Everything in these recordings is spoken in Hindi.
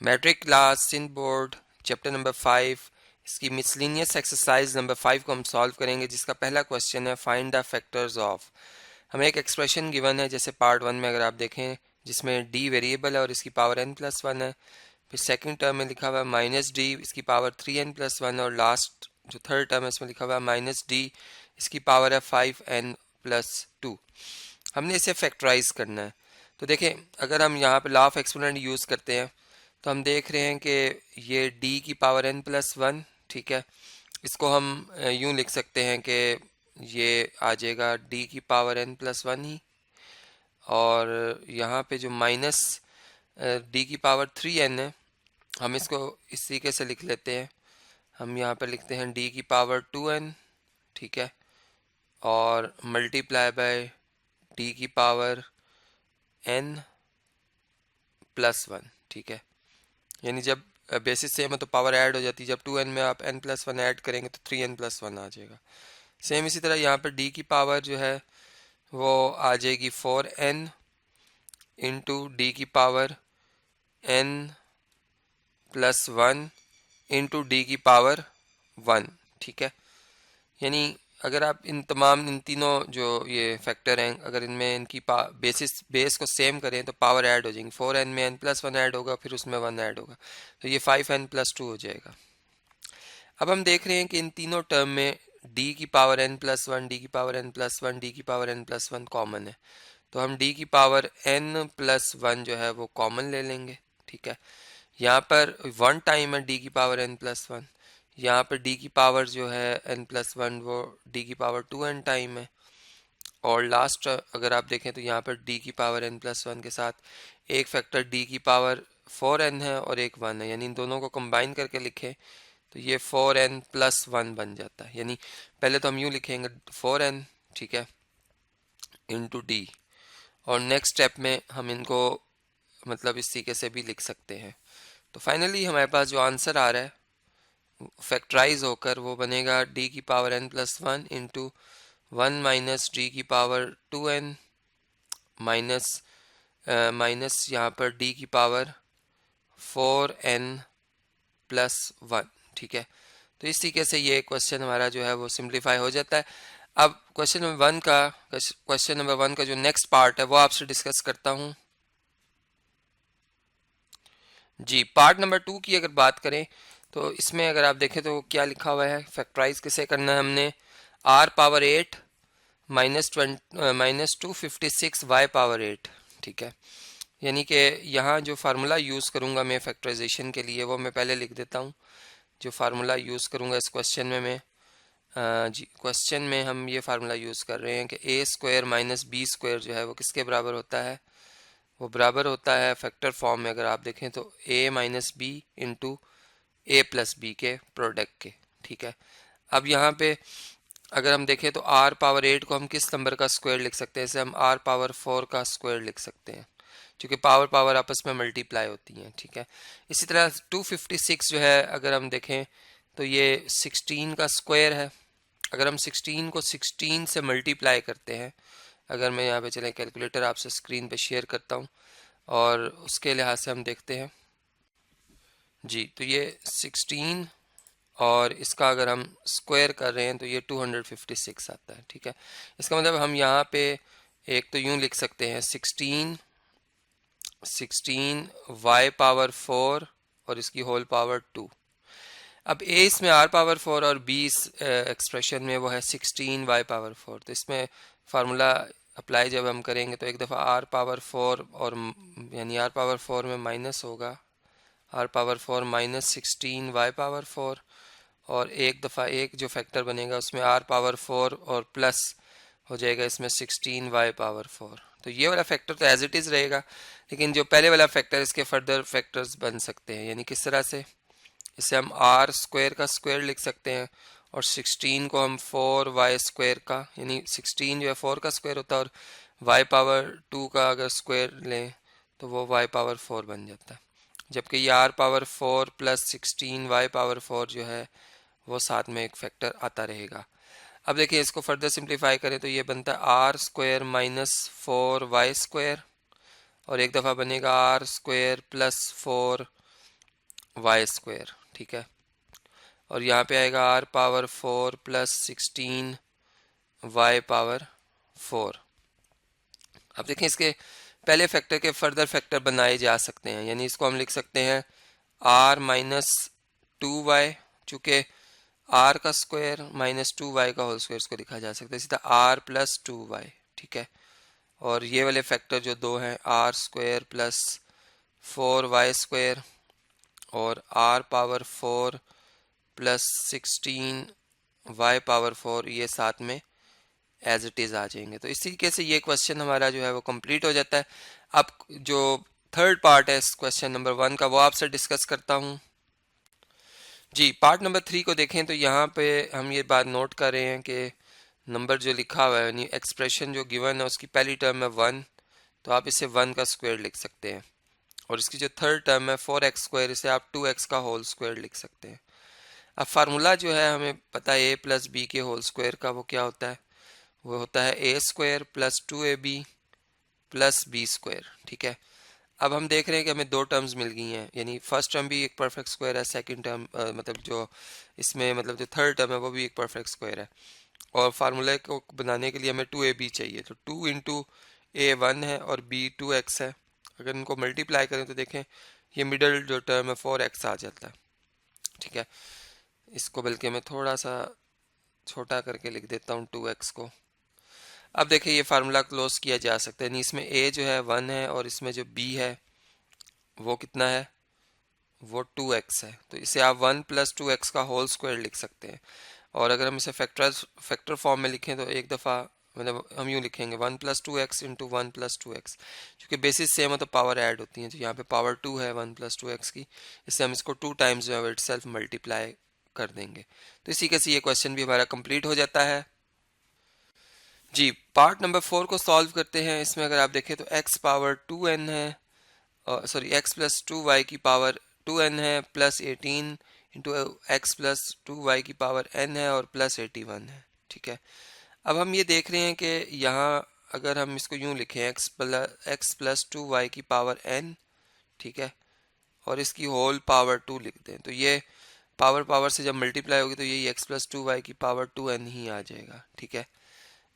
Matric class Sindh board chapter number 5 इसकी मिसलिनियस एक्सरसाइज नंबर 5 को हम सॉल्व करेंगे, जिसका पहला क्वेश्चन है फाइंड द फैक्टर्स ऑफ। हमें एक एक्सप्रेशन गिवन है जैसे पार्ट 1 में अगर आप देखें, जिसमें डी वेरिएबल है और इसकी पावर n+1 है। फिर सेकंड टर्म में लिखा हुआ है माइनस डी, इसकी पावर 3n+1, और लास्ट जो थर्ड टर्म है इसमें लिखा हुआ है माइनस डी, इसकी पावर है 5n+2। हमने इसे फैक्टराइज करना है। तो देखें, अगर हम यहाँ पे लॉ ऑफ एक्सपोनेंट यूज़ करते हैं तो हम देख रहे हैं कि ये d की पावर n+1, ठीक है, इसको हम यूं लिख सकते हैं कि ये आ जाएगा d की पावर n+1 ही, और यहाँ पे जो माइनस d की पावर 3n है, हम इसको इस तरीके से लिख लेते हैं। हम यहाँ पे लिखते हैं d की पावर 2n, ठीक है, और मल्टीप्लाई बाय d की पावर n+1, ठीक है। यानी जब बेसिस सेम है तो पावर ऐड हो जाती है, जब 2n में आप n+1 ऐड करेंगे तो 3n+1 आ जाएगा। सेम इसी तरह यहाँ पर d की पावर जो है वो आ जाएगी 4n इंटू डी की पावर n+1 इंटू डी की पावर 1, ठीक है। यानी अगर आप इन तीनों जो ये फैक्टर हैं, अगर इनमें इनकी बेस को सेम करें तो पावर ऐड हो जाएंगी। 4n में n+1 ऐड होगा, फिर उसमें 1 ऐड होगा, तो ये 5n+2 हो जाएगा। अब हम देख रहे हैं कि इन तीनों टर्म में d की पावर n+1, डी की पावर n+1, डी की पावर n+1 कॉमन है, तो हम d की पावर n+1 जो है वो कॉमन ले लेंगे, ठीक है। यहाँ पर 1 टाइम है d की पावर n+1, यहाँ पर d की पावर जो है n+1 वो d की पावर 2n टाइम है, और लास्ट अगर आप देखें तो यहाँ पर d की पावर n+1 के साथ एक फैक्टर d की पावर 4n है और एक 1 है, यानी इन दोनों को कंबाइन करके लिखें तो ये 4n+1 बन जाता है। यानी पहले तो हम यूँ लिखेंगे 4n, ठीक है, इंटू डी, और नेक्स्ट स्टेप में हम इनको मतलब इस तरीके से भी लिख सकते हैं। तो फाइनली हमारे पास जो आंसर आ रहा है फैक्टराइज होकर वो बनेगा d की power n+1 into 1 minus D की पावर 2n माइनस माइनस यहाँ पर d की पावर 4n+1, ठीक है। तो इस तरीके से ये क्वेश्चन हमारा जो है वो सिंप्लीफाई हो जाता है। अब क्वेश्चन नंबर वन का जो नेक्स्ट पार्ट है वो आपसे डिस्कस करता हूँ। जी, पार्ट नंबर 2 की अगर बात करें तो इसमें अगर आप देखें तो क्या लिखा हुआ है, फैक्टराइज कैसे करना है हमने। r⁻8 -256 y⁻8, ठीक है। यानी कि यहाँ जो फार्मूला यूज़ करूँगा मैं फैक्टराइजेशन के लिए वो मैं पहले लिख देता हूँ। जो फार्मूला यूज़ करूँगा इस क्वेश्चन में मैं जी क्वेश्चन में हम ये फार्मूला यूज़ कर रहे हैं कि a² माइनस b² जो है वो किसके बराबर होता है, वो बराबर होता है फैक्टर फॉर्म में अगर आप देखें तो a minus B into a plus B के प्रोडक्ट के, ठीक है। अब यहाँ पे अगर हम देखें तो r⁻8 को हम किस नंबर का स्क्वायर लिख सकते हैं, इसे हम r⁻4 का स्क्वायर लिख सकते हैं, क्योंकि पावर आपस में मल्टीप्लाई होती हैं, ठीक है। इसी तरह 256 जो है अगर हम देखें तो ये 16 का स्क्वायर है। अगर हम 16 को 16 से मल्टीप्लाई करते हैं, अगर मैं यहाँ पे चलें कैलकुलेटर आपसे स्क्रीन पे शेयर करता हूँ और उसके लिहाज से हम देखते हैं जी, तो ये 16 और इसका अगर हम स्क्वायर कर रहे हैं तो ये 256 आता है, ठीक है। इसका मतलब हम यहाँ पे एक तो यूं लिख सकते हैं 16 y⁻4 और इसकी होल पावर 2। अब a इसमें r⁻4 और b इस एक्सप्रेशन में वो है 16 y⁻4, तो इसमें फार्मूला अप्लाई जब हम करेंगे तो एक दफ़ा r⁻4 और यानी r⁻4 में माइनस होगा, r⁻4 माइनस 16 y⁻4, और एक दफ़ा एक जो फैक्टर बनेगा उसमें r⁻4 और प्लस हो जाएगा इसमें 16 y⁻4। तो ये वाला फैक्टर तो एज इट इज़ रहेगा, लेकिन जो पहले वाला फैक्टर इसके फर्दर फैक्टर्स बन सकते हैं। यानी किस तरह से, इसे हम r² का स्क्वायर लिख सकते हैं और 16 को हम 4y² का, यानी 16 जो है 4 का स्क्वायर होता है और y⁻2 का अगर स्क्वायर लें तो वो y⁻4 बन जाता है, जबकि ये r⁻4 प्लस 16 y⁻4 जो है वो साथ में एक फैक्टर आता रहेगा। अब देखिए इसको फर्दर सिंप्लीफाई करें तो ये बनता है r² माइनस 4y² और एक दफ़ा बनेगा r² प्लस 4 वाई स्क्वायर, ठीक है। और यहाँ पे आएगा R power 4 plus 16 Y power 4। अब देखें इसके पहले फैक्टर के फर्दर फैक्टर बनाए जा सकते हैं, यानी इसको हम लिख सकते हैं आर माइनस 2y, चूँकि आर का स्क्वायर माइनस 2y का होल स्क्वायर, इसको लिखा जा सकता है सीधा आर प्लस 2y, ठीक है। और ये वाले फैक्टर जो दो हैं r square plus 4y square और r power 4 plus 16 Y power 4, ये साथ में एज इट इज़ आ जाएंगे। तो इस तरीके से ये क्वेश्चन हमारा जो है वो कंप्लीट हो जाता है। अब जो थर्ड पार्ट है इस क्वेश्चन नंबर 1 का, वो आपसे डिस्कस करता हूँ। जी, पार्ट नंबर 3 को देखें तो यहाँ पे हम ये बात नोट कर रहे हैं कि नंबर जो लिखा हुआ है यानी एक्सप्रेशन जो गिवन है उसकी पहली टर्म है 1, तो आप इसे 1 का स्क्वायर लिख सकते हैं। और इसकी जो थर्ड टर्म है 4x स्क्वायर, इसे आप 2x का होल स्क्वायर लिख सकते हैं। अब फार्मूला जो है हमें पता है a प्लस बी के होल स्क्वायर का, वो क्या होता है, वो होता है ए स्क्वायर प्लस 2ab प्लस बी स्क्वायर, ठीक है। अब हम देख रहे हैं कि हमें दो टर्म्स मिल गई हैं, यानी फर्स्ट टर्म भी एक परफेक्ट स्क्वायर है, सेकंड टर्म मतलब जो इसमें मतलब जो थर्ड टर्म है वो भी एक परफेक्ट स्क्वायर है। और फार्मूले को बनाने के लिए हमें 2ab चाहिए, तो 2 इंटू ए 1 है और b 2x है। अगर इनको मल्टीप्लाई करें तो देखें ये मिडल जो टर्म है 4x आ जाता है, ठीक है। इसको बल्कि मैं थोड़ा सा छोटा करके लिख देता हूँ 2x को। अब देखिए ये फार्मूला क्लोज किया जा सकता है, यानी इसमें a जो है 1 है और इसमें जो b है वो कितना है, वो 2x है। तो इसे आप 1 प्लस 2x का होल स्क्वायर लिख सकते हैं। और अगर हम इसे फैक्टर फॉर्म में लिखें तो एक दफ़ा मतलब हम यूँ लिखेंगे 1 plus 2x into 1 plus 2x, क्योंकि बेसिस सेम है तो पावर ऐड होती है, तो यहाँ पे पावर 2 है 1 प्लस 2x की, इससे हम इसको 2 टाइम्स जो है इट सेल्फ मल्टीप्लाई कर देंगे। तो इसी के से ये क्वेश्चन भी हमारा कंप्लीट हो जाता है। जी, पार्ट नंबर 4 को सॉल्व करते हैं। इसमें अगर आप देखें तो x पावर 2n है, सॉरी x प्लस 2y की पावर 2n है plus 18 into x plus 2y की पावर n है और प्लस 81 है, ठीक है। अब हम ये देख रहे हैं कि यहाँ अगर हम इसको यूँ लिखें x प्लस 2y की पावर n, ठीक है, और इसकी होल पावर 2 लिख दें, तो ये पावर पावर से जब मल्टीप्लाई होगी तो यही x प्लस 2y की पावर 2n ही आ जाएगा, ठीक है।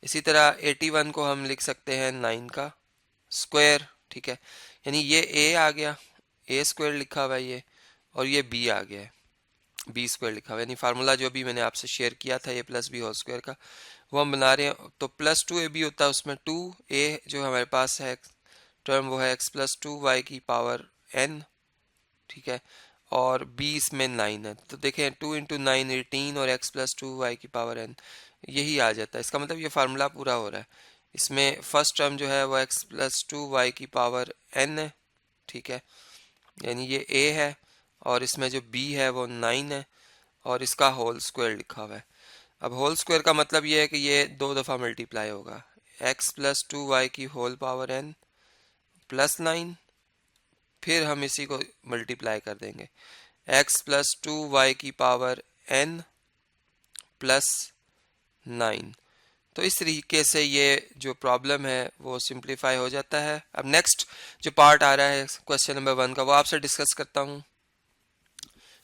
इसी तरह 81 को हम लिख सकते हैं 9 का स्क्वायर, ठीक है, यानी ये a आ गया, a स्क्वायर लिखा हुआ है ये, और ये b आ गया है, b स्क्वायर लिखा हुआ है, यानी फार्मूला जो अभी मैंने आपसे शेयर किया था a plus B whole square का, वो हम बना रहे हैं। तो प्लस 2ab होता है, उसमें 2a जो हमारे पास है टर्म वो है x प्लस 2y की पावर n, ठीक है, और b इसमें 9 है। तो देखें 2 इंटू 9 18 और x प्लस 2y की पावर n, यही आ जाता है। इसका मतलब ये फार्मूला पूरा हो रहा है। इसमें फर्स्ट टर्म जो है वो x प्लस 2y की पावर n है, ठीक है, यानी ये a है, और इसमें जो b है वो 9 है और इसका होल स्क्वायर लिखा हुआ है। अब होल स्क्वायर का मतलब ये है कि ये दो दफ़ा मल्टीप्लाई होगा, x प्लस 2y की होल पावर n प्लस 9, फिर हम इसी को मल्टीप्लाई कर देंगे x प्लस 2y की पावर n प्लस 9। तो इस तरीके से ये जो प्रॉब्लम है वो सिंप्लीफाई हो जाता है। अब नेक्स्ट जो पार्ट आ रहा है क्वेश्चन नंबर 1 का, वो आपसे डिस्कस करता हूँ।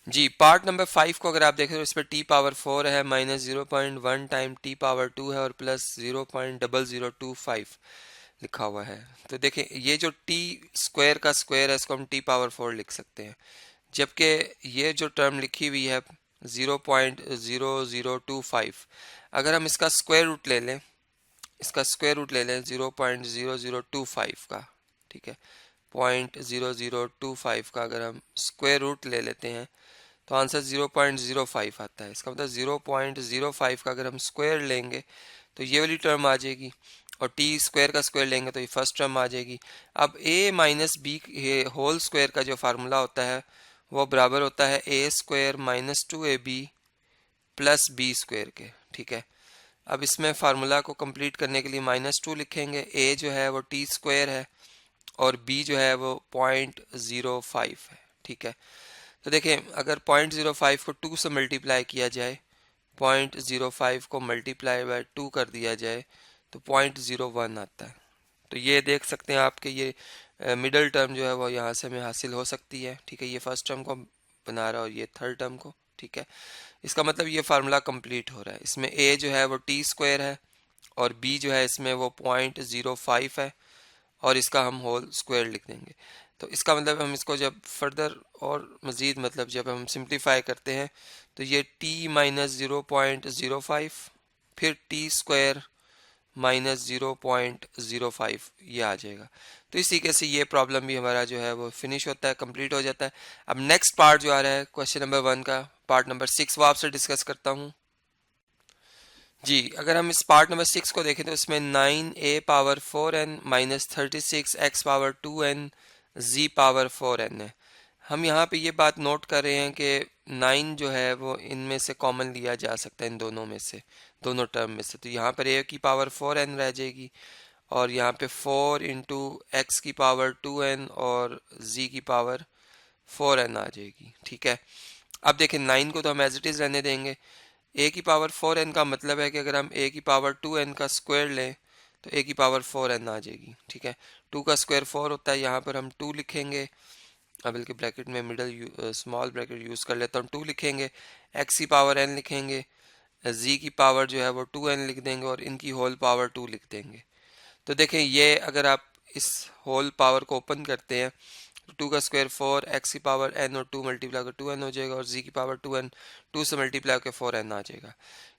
जी, पार्ट नंबर 5 को अगर आप देखें तो इस पर टी पावर 4 है, माइनस 0.1 टाइम टी पावर 2 है और प्लस 0.0025 लिखा हुआ है। तो देखें ये जो टी स्क्वायर का स्क्वायर है इसको हम टी पावर 4 लिख सकते हैं, जबकि ये जो टर्म लिखी हुई है 0.0025, अगर हम इसका स्क्वायर रूट ले लें, इसका स्क्वायर रूट ले लें 0.0025 का, ठीक है, 0.0025 का अगर हम स्क्वायर रूट ले लेते हैं तो आंसर 0.05 आता है। इसका मतलब 0.05 का अगर हम स्क्वायर लेंगे तो ये वाली टर्म आ जाएगी, और टी स्क्वायर का स्क्वायर लेंगे तो ये फर्स्ट टर्म आ जाएगी। अब a minus B whole square का जो फार्मूला होता है वो बराबर होता है a स्क्वायर माइनस 2ab प्लस बी स्क्वायर के, ठीक है। अब इसमें फार्मूला को कंप्लीट करने के लिए -2 लिखेंगे, a जो है वो टी स्क्वायर है और b जो है वो 0.05 है, ठीक है। तो देखें अगर 0.05 को 2 से मल्टीप्लाई किया जाए, 0.05 को मल्टीप्लाई बाय 2 कर दिया जाए तो 0.01 आता है। तो ये देख सकते हैं आपके ये मिडल टर्म जो है वो यहाँ से हमें हासिल हो सकती है, ठीक है। ये फर्स्ट टर्म को बना रहा है और ये थर्ड टर्म को, ठीक है। इसका मतलब ये फार्मूला कंप्लीट हो रहा है। इसमें a जो है वो टी स्क्वायर है और b जो है इसमें वो 0.05 है और इसका हम होल स्क्वायर लिख देंगे। तो इसका मतलब हम इसको जब फर्दर और मज़ीद मतलब जब हम सिंप्लीफाई करते हैं तो ये t माइनस 0.05 फिर टी स्क्वायर माइनस 0.05 ये आ जाएगा। तो इस तरीके से ये प्रॉब्लम भी हमारा जो है वो फिनिश होता है, कंप्लीट हो जाता है। अब नेक्स्ट पार्ट जो आ रहा है क्वेश्चन नंबर 1 का, पार्ट नंबर 6 वो आपसे डिस्कस करता हूँ। जी, अगर हम इस पार्ट नंबर 6 को देखें तो इसमें 9a power 4n minus 36x power 2n z power 4n है। हम यहाँ पे ये बात नोट कर रहे हैं कि 9 जो है वो इनमें से कॉमन लिया जा सकता है, इन दोनों में से, दोनों टर्म में से। तो यहाँ पर a की पावर 4n रह जाएगी और यहाँ पे 4 इंटू एक्स की पावर 2n और z की पावर 4n आ जाएगी, ठीक है। अब देखें 9 को तो हम एज इट इज़ रहने देंगे। a की पावर 4n का मतलब है कि अगर हम a की पावर 2n का स्क्वायर लें तो a की पावर 4n आ जाएगी, ठीक है। 2 का स्क्वायर 4 होता है, यहाँ पर हम 2 लिखेंगे, अब बल्कि ब्रैकेट में मिडल स्मॉल ब्रैकेट यूज़ कर लेता हूँ, 2 लिखेंगे, x की पावर n लिखेंगे, z की पावर जो है वो 2n लिख देंगे और इनकी होल पावर 2 लिख देंगे। तो देखें ये अगर आप इस होल पावर को ओपन करते हैं तो 2 का स्क्वायर 4, x की पावर n और 2 मल्टीप्लाई कर 2n हो जाएगा और z की पावर 2n, 2 से मल्टीप्लाई कर 4n आ जाएगा।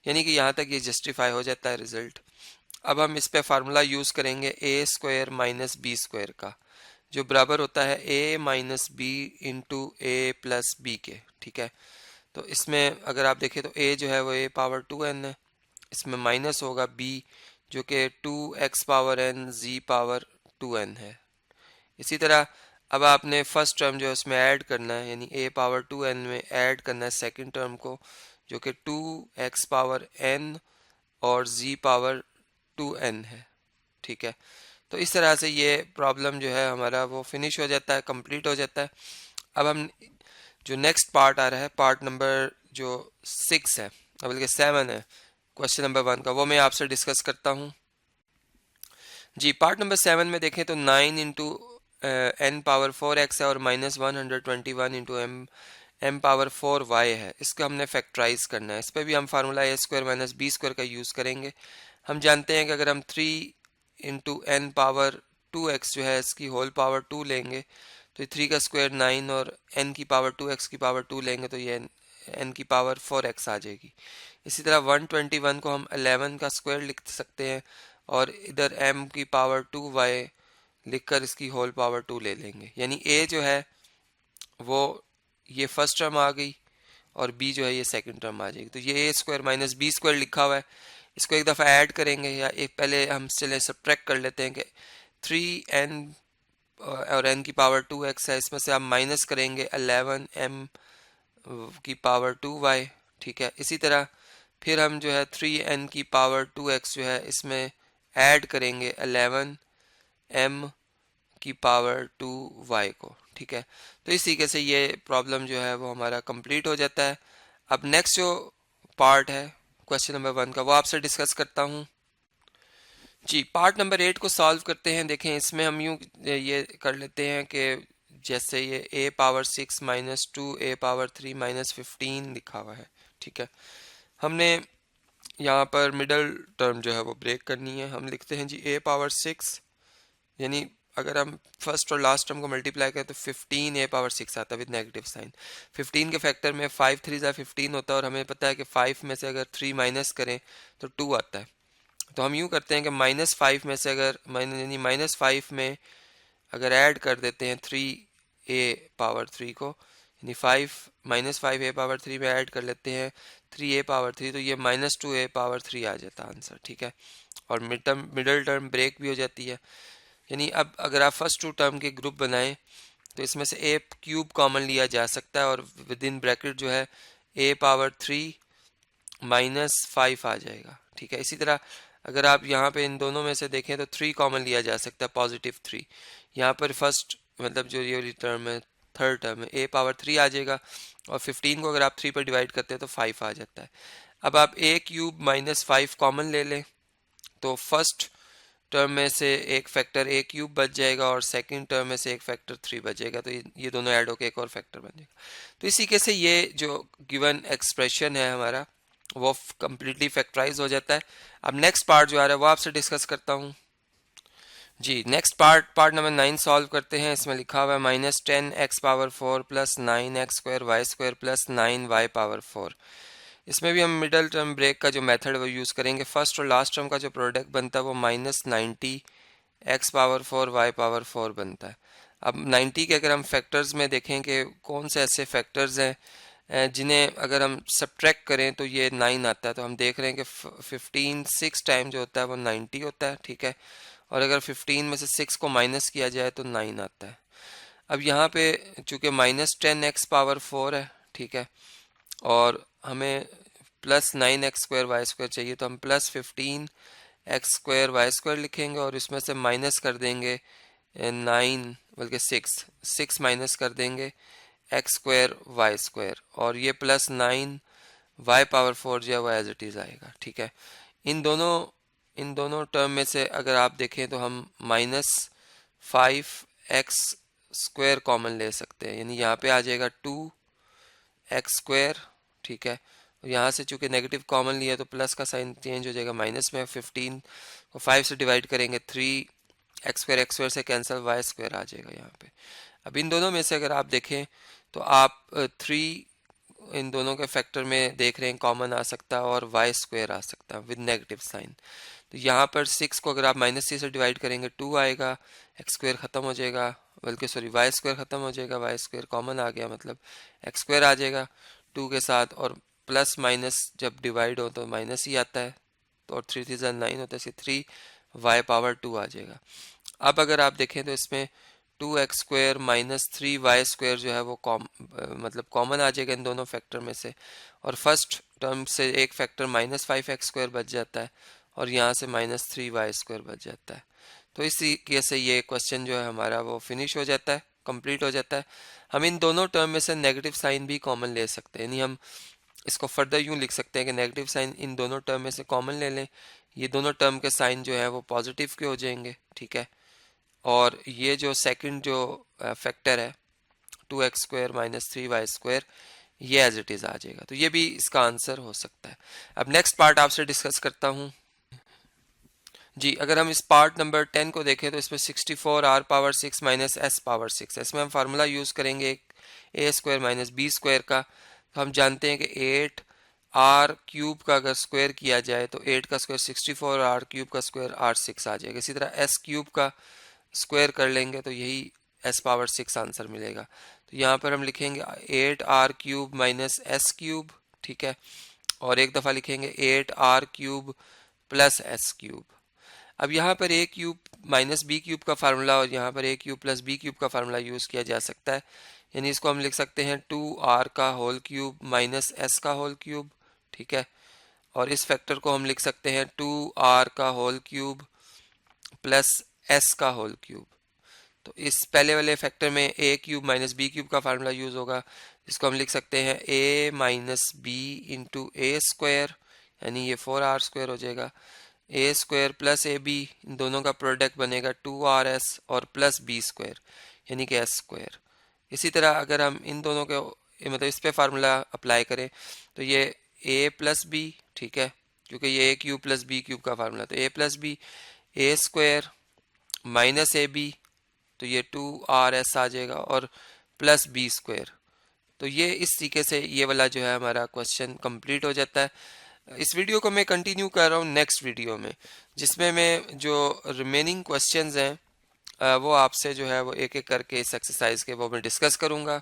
यानी कि यहाँ तक ये जस्टिफाई हो जाता है रिजल्ट। अब हम इस पे फार्मूला यूज़ करेंगे a square minus B square का, जो बराबर होता है a minus B into A plus B के, ठीक है। तो इसमें अगर आप देखें तो a जो है वो a पावर 2n है, इसमें माइनस होगा b जो कि 2x power n z power 2n है। इसी तरह अब आपने फर्स्ट टर्म जो है उसमें ऐड करना है, यानी a पावर 2n में ऐड करना है सेकंड टर्म को जो कि 2x पावर n और z पावर 2n है, ठीक है। तो इस तरह से ये प्रॉब्लम जो है हमारा वो फिनिश हो जाता है, कंप्लीट हो जाता है। अब हम जो नेक्स्ट पार्ट आ रहा है, पार्ट नंबर जो 6 है, बल्कि 7 है, क्वेश्चन नंबर 1 का, वो मैं आपसे डिस्कस करता हूँ। जी, पार्ट नंबर 7 में देखें तो 9 इंटू एन पावर 4x है और minus 121 into M power 4y है। इसका हमने फैक्टराइज करना है। इस पर भी हम फार्मूला ए स्क्वायर माइनस बी स्क्वायर का यूज़ करेंगे। हम जानते हैं कि अगर हम 3 इंटू एन पावर 2x जो है इसकी होल पावर 2 लेंगे तो 3 का स्क्वायर 9 और n की पावर 2x की पावर 2 लेंगे तो ये n की पावर 4x आ जाएगी। इसी तरह 121 को हम 11 का स्क्वायर लिख सकते हैं और इधर m की पावर 2y लिखकर इसकी होल पावर 2 ले लेंगे। यानी a जो है वो ये फर्स्ट टर्म आ गई और b जो है ये सेकंड टर्म आ जाएगी। तो ये a square minus B square लिखा हुआ है, इसको एक दफ़ा ऐड करेंगे या एक पहले हम चले सब्ट्रैक्ट कर लेते हैं कि 3n और n की पावर 2x है, इसमें से आप माइनस करेंगे 11m की पावर 2y, ठीक है। इसी तरह फिर हम जो है 3n की पावर 2x जो है इसमें ऐड करेंगे 11m की पावर 2y को, ठीक है। तो इस तरीके से ये प्रॉब्लम जो है वो हमारा कंप्लीट हो जाता है। अब नेक्स्ट जो पार्ट है क्वेश्चन नंबर 1 का वो आपसे डिस्कस करता हूँ। जी, पार्ट नंबर 8 को सॉल्व करते हैं। देखें इसमें हम यूँ ये कर लेते हैं कि जैसे ये a power 6 minus 2 a power 3 minus 15 लिखा हुआ है, ठीक है। हमने यहाँ पर मिडल टर्म जो है वो ब्रेक करनी है। हम लिखते हैं जी a पावर 6, यानी अगर हम फर्स्ट और लास्ट टर्म को मल्टीप्लाई करें तो 15 a पावर 6 आता है विद नेगेटिव साइन। 15 के फैक्टर में 5 3 15 होता है और हमें पता है कि 5 में से अगर 3 माइनस करें तो 2 आता है। तो हम यूँ करते हैं कि -5 में से अगर यानी -5 में अगर ऐड कर देते हैं 3a पावर 3 को, यानी 5 -5 a पावर 3 में ऐड कर लेते हैं 3a पावर 3, तो ये -2a पावर 3 आ जाता है आंसर, ठीक है। और मिडल टर्म ब्रेक भी हो जाती है। यानी अब अगर आप फर्स्ट टू टर्म के ग्रुप बनाएं तो इसमें से a क्यूब कॉमन लिया जा सकता है और विद इन ब्रैकेट जो है a पावर 3 -5 आ जाएगा, ठीक है। इसी तरह अगर आप यहाँ पे इन दोनों में से देखें तो 3 कॉमन लिया जा सकता है, पॉजिटिव 3। यहाँ पर फर्स्ट मतलब जो ये वाली टर्म है थर्ड टर्म है a पावर 3 आ जाएगा और 15 को अगर आप 3 पर डिवाइड करते हैं तो 5 आ जाता है। अब आप a क्यूब -5 कॉमन ले लें तो फर्स्ट टर्म में से एक फैक्टर ए क्यूब बच जाएगा और सेकंड टर्म में से एक फैक्टर 3 बचेगा, तो ये दोनों ऐड होकर एक और फैक्टर बन जाएगा। तो इसी के से ये जो गिवन एक्सप्रेशन है हमारा वो कंप्लीटली फैक्टराइज हो जाता है। अब नेक्स्ट पार्ट जो आ रहा है वो आपसे डिस्कस करता हूँ। जी नेक्स्ट पार्ट नंबर 9 सॉल्व करते हैं। इसमें लिखा हुआ है -10x⁴ plus 9x² plus 9y⁴। इसमें भी हम मिडल टर्म ब्रेक का जो मेथड वो यूज़ करेंगे। फर्स्ट और लास्ट टर्म का जो प्रोडक्ट बनता है वो -90x⁴ y⁴ बनता है। अब 90 के अगर हम फैक्टर्स में देखें कि कौन से ऐसे फैक्टर्स हैं जिन्हें अगर हम सब्ट्रैक्ट करें तो ये 9 आता है, तो हम देख रहे हैं कि 15 6 टाइम जो होता है वो 90 होता है, ठीक है। और अगर 15 में से 6 को माइनस किया जाए तो 9 आता है। अब यहाँ पे चूंकि -10x⁴ है, ठीक है, और हमें +9x² y² चाहिए, तो हम +15x² y² लिखेंगे और इसमें से माइनस कर देंगे 9 बल्कि 6 माइनस कर देंगे x² y² और ये +9y⁴ जो है वो एज इट इज़ आएगा, ठीक है। इन दोनों टर्म में से अगर आप देखें तो हम -5x² कॉमन ले सकते हैं, यानी यहाँ पे आ जाएगा 2x², ठीक है। यहाँ से चूंकि नेगेटिव कॉमन लिया तो प्लस का साइन चेंज हो जाएगा माइनस में। 15 को 5 से डिवाइड करेंगे 3x² से कैंसिल y² आ जाएगा यहाँ पे। अब इन दोनों में से अगर आप देखें तो आप 3 इन दोनों के फैक्टर में देख रहे हैं कॉमन आ सकता है और y² आ सकता है विद नेगेटिव साइन। तो यहाँ पर 6 को अगर आप -3 से डिवाइड करेंगे 2 आएगा, x² ख़त्म हो जाएगा, बल्कि सॉरी y² ख़त्म हो जाएगा, y² कॉमन आ गया, मतलब x² आ जाएगा 2 के साथ, और प्लस माइनस जब डिवाइड हो तो माइनस ही आता है, तो और 3 3 9 होता है, 3y⁴ आ जाएगा। अब अगर आप देखें तो इसमें 2x² -3y² जो है वो मतलब कॉमन आ जाएगा इन दोनों फैक्टर में से, और फर्स्ट टर्म से एक फैक्टर -5x² बच जाता है और यहाँ से -3y² बच जाता है। तो इसी केस से ये क्वेश्चन जो है हमारा वो फिनिश हो जाता है, कंप्लीट हो जाता है। हम इन दोनों टर्म में से नेगेटिव साइन भी कॉमन ले सकते हैं, यानी हम इसको फर्दर यूँ लिख सकते हैं कि नेगेटिव साइन इन दोनों टर्म में से कॉमन ले लें, ये दोनों टर्म के साइन जो है वो पॉजिटिव के हो जाएंगे, ठीक है। और ये जो सेकंड जो फैक्टर है 2x² -3y² ये एज इट इज़ आ जाएगा, तो ये भी इसका आंसर हो सकता है। अब नेक्स्ट पार्ट आपसे डिस्कस करता हूँ। जी अगर हम इस पार्ट नंबर 10 को देखें तो इसमें 64r⁻6 -s⁻6 है। इसमें हम फार्मूला यूज़ करेंगे a² - b² का। तो हम जानते हैं कि 8r³ का अगर स्क्वायर किया जाए तो 8 का स्क्वायर 64, r³ का स्क्वायर r6 आ जाएगा। इसी तरह s³ का स्क्वायर कर लेंगे तो यही s⁻6 आंसर मिलेगा। तो यहाँ पर हम लिखेंगे 8r³ - s³, ठीक है, और एक दफ़ा लिखेंगे 8r³ + s³। अब यहाँ पर a³ - b³ का फार्मूला और यहाँ पर a³ + b³ का फार्मूला यूज़ किया जा सकता है, यानी इसको हम लिख सकते हैं 2r³ - s³, ठीक है, और इस फैक्टर को हम लिख सकते हैं 2r³ + s³। तो इस पहले वाले फैक्टर में a³ - b³ का फार्मूला यूज़ होगा, जिसको हम लिख सकते हैं a - b × a², यानी ये 4r² हो जाएगा। a² + ab इन दोनों का प्रोडक्ट बनेगा 2rs और प्लस b², यानी कि s²। इसी तरह अगर हम इन दोनों के मतलब इस पे फार्मूला अप्लाई करें तो ये a + b, ठीक है, क्योंकि ये a³ + b³ का फार्मूला, तो a + b a² - ab, तो ये 2rs आ जाएगा और प्लस b²। तो ये इस तरीके से ये वाला जो है हमारा क्वेश्चन कंप्लीट हो जाता है। इस वीडियो को मैं कंटिन्यू कर रहा हूँ नेक्स्ट वीडियो में, जिसमें मैं जो रिमेनिंग क्वेश्चंस हैं वो आपसे जो है वो एक एक करके इस एक्सरसाइज के वो मैं डिस्कस करूँगा।